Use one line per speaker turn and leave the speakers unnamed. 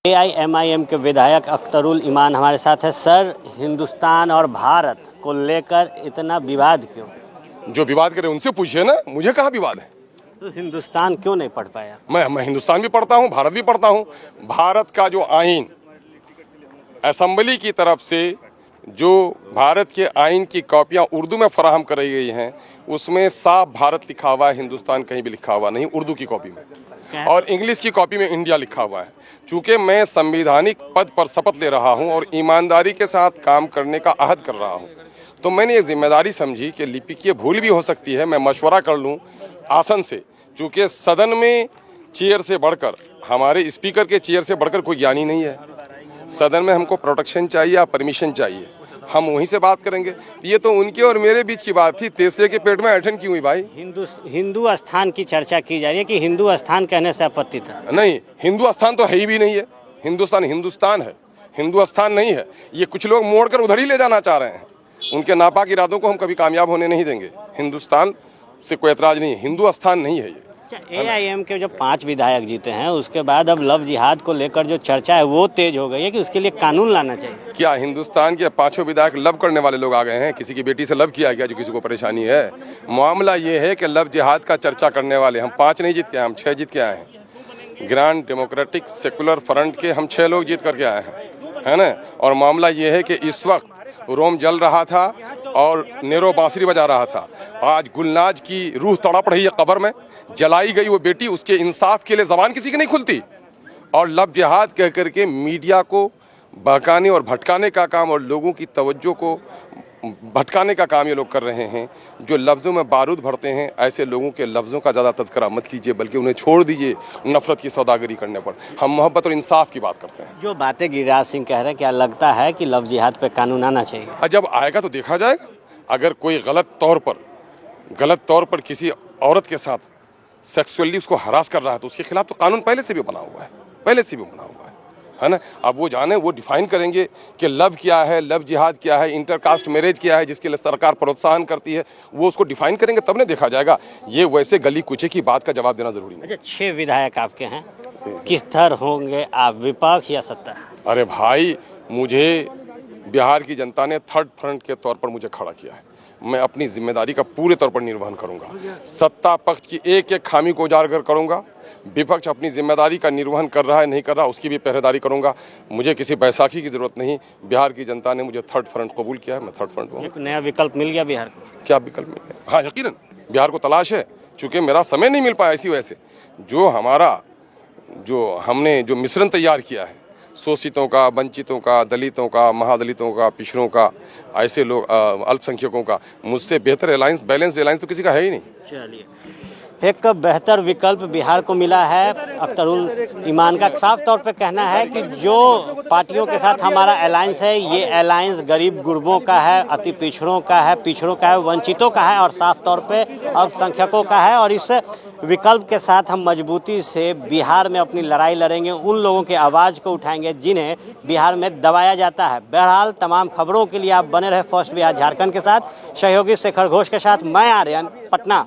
AIMIM के विधायक अख्तरुल ईमान हमारे साथ है। सर, हिंदुस्तान और भारत को लेकर इतना विवाद क्यों?
जो विवाद करे उनसे पूछिए ना, मुझे कहाँ विवाद है।
तो हिंदुस्तान क्यों नहीं पढ़ पाया?
मैं हिंदुस्तान भी पढ़ता हूँ, भारत भी पढ़ता हूँ। भारत का जो आइन असेंबली की तरफ से जो भारत के आइन की कॉपियाँ उर्दू में फराहम कराई गई हैं, उसमें साफ भारत लिखा हुआ है, हिंदुस्तान कहीं भी लिखा हुआ नहीं, उर्दू की कॉपी में, और इंग्लिश की कॉपी में इंडिया लिखा हुआ है। चूँकि मैं संवैधानिक पद पर शपथ ले रहा हूँ और ईमानदारी के साथ काम करने का अहद कर रहा हूँ, तो मैंने ये जिम्मेदारी समझी कि लिपिकीय भूल भी हो सकती है, मैं मशवरा कर लूँ आसन से। चूँकि सदन में चेयर से बढ़कर, हमारे स्पीकर के चेयर से बढ़कर कोई ज्ञानी नहीं है। सदन में हमको प्रोटेक्शन चाहिए या परमिशन चाहिए, हम वहीं से बात करेंगे। ये तो उनके और मेरे बीच की बात थी, तीसरे के पेट में ऐठन क्यों हुई भाई?
हिंदू स्थान की चर्चा की जा रही है कि हिंदू स्थान कहने से आपत्ति था।
नहीं, हिंदू स्थान तो है ही भी नहीं है। हिंदुस्तान हिंदुस्तान है, हिंदू स्थान नहीं है। ये कुछ लोग मोड़कर उधर ही ले जाना चाह रहे हैं। उनके नापाक इरादों को हम कभी कामयाब होने नहीं देंगे। हिंदुस्तान से कोई एतराज नहीं है, हिंदू स्थान नहीं है ये।
AIM के जो 5 विधायक जीते हैं, उसके बाद अब लव जिहाद को लेकर जो चर्चा है वो तेज हो गई है कि उसके लिए कानून लाना चाहिए।
क्या हिंदुस्तान के 5 विधायक लव करने वाले लोग आ गए हैं? किसी की बेटी से लव किया क्या जो किसी को परेशानी है? मामला ये है कि लव जिहाद का चर्चा करने वाले हम 5 नहीं जीत के आए, हम 6 जीत के आए हैं। ग्रांड डेमोक्रेटिक सेकुलर फ्रंट के हम 6 लोग जीत करके आए हैं, है ना। और मामला ये है कि इस वक्त रोम जल रहा था और नेरो बांसुरी बजा रहा था। आज गुलनाज की रूह तड़प रही है कब्र में, जलाई गई वो बेटी, उसके इंसाफ के लिए जबान किसी की नहीं खुलती। और लव जिहाद कह करके मीडिया को बहकाने और भटकाने का काम और लोगों की तवज्जो को भटकाने का काम ये लोग कर रहे हैं। जो लफ्ज़ों में बारूद भरते हैं, ऐसे लोगों के लफ्ज़ों का ज़्यादा तज़किरा मत कीजिए, बल्कि उन्हें छोड़ दीजिए नफ़रत की सौदागरी करने पर। हम मोहब्बत और इंसाफ की बात करते हैं।
जो बातें गिरिराज सिंह कह रहे हैं, क्या लगता है कि लव जिहाद पे कानून आना चाहिए?
जब आएगा तो देखा जाएगा। अगर कोई गलत तौर पर किसी औरत के साथ सेक्सुअली उसको हरास कर रहा है तो उसके खिलाफ तो कानून पहले से भी बना हुआ है ना। अब वो जाने, वो डिफाइन करेंगे कि लव क्या है, लव जिहाद क्या है, इंटरकास्ट मैरिज क्या है जिसके लिए सरकार प्रोत्साहन करती है, वो उसको डिफाइन करेंगे, तब ने देखा जाएगा। ये वैसे गली कुचे की बात का जवाब देना जरूरी नहीं।
अच्छा, 6 विधायक आपके हैं, किस तरह होंगे आप, विपक्ष या सत्ता?
अरे भाई, मुझे बिहार की जनता ने थर्ड फ्रंट के तौर पर मुझे खड़ा किया है। मैं अपनी जिम्मेदारी का पूरे तौर पर निर्वहन करूंगा। सत्ता पक्ष की एक एक खामी को उजागर करूंगा। विपक्ष अपनी जिम्मेदारी का निर्वहन कर रहा है नहीं कर रहा, उसकी भी पहरेदारी करूंगा। मुझे किसी बैसाखी की जरूरत नहीं। बिहार की जनता ने मुझे थर्ड फ्रंट कबूल किया है, मैं थर्ड फ्रंट हूँ।
एक नया विकल्प मिल गया बिहार को?
क्या विकल्प मिल गया? हाँ, यकीनन बिहार को तलाश है। चूँकि मेरा समय नहीं मिल पाया, इसी वजह से हमने जो मिश्रण तैयार किया है, शोषितों का, वंचितों का, दलितों का, महादलितों का, पिछड़ों का, ऐसे लोग, अल्पसंख्यकों का, मुझसे बेहतर अलायंस, बैलेंस अलायंस तो किसी का है ही नहीं।
चलिए, एक बेहतर विकल्प बिहार को मिला है। अख्तरुल ईमान का साफ तौर पे कहना है कि जो पार्टियों के साथ हमारा अलायंस है, ये अलायंस गरीब गुरबों का है, अति पिछड़ों का है, वंचितों का है और साफ तौर पे अल्पसंख्यकों का है। और इस विकल्प के साथ हम मजबूती से बिहार में अपनी लड़ाई लड़ेंगे, उन लोगों के आवाज़ को उठाएंगे जिन्हें बिहार में दबाया जाता है। बहरहाल, तमाम खबरों के लिए आप बने रहे फर्स्ट बिहार झारखंड के साथ। सहयोगी शेखर घोष के साथ मैं आर्यन, पटना।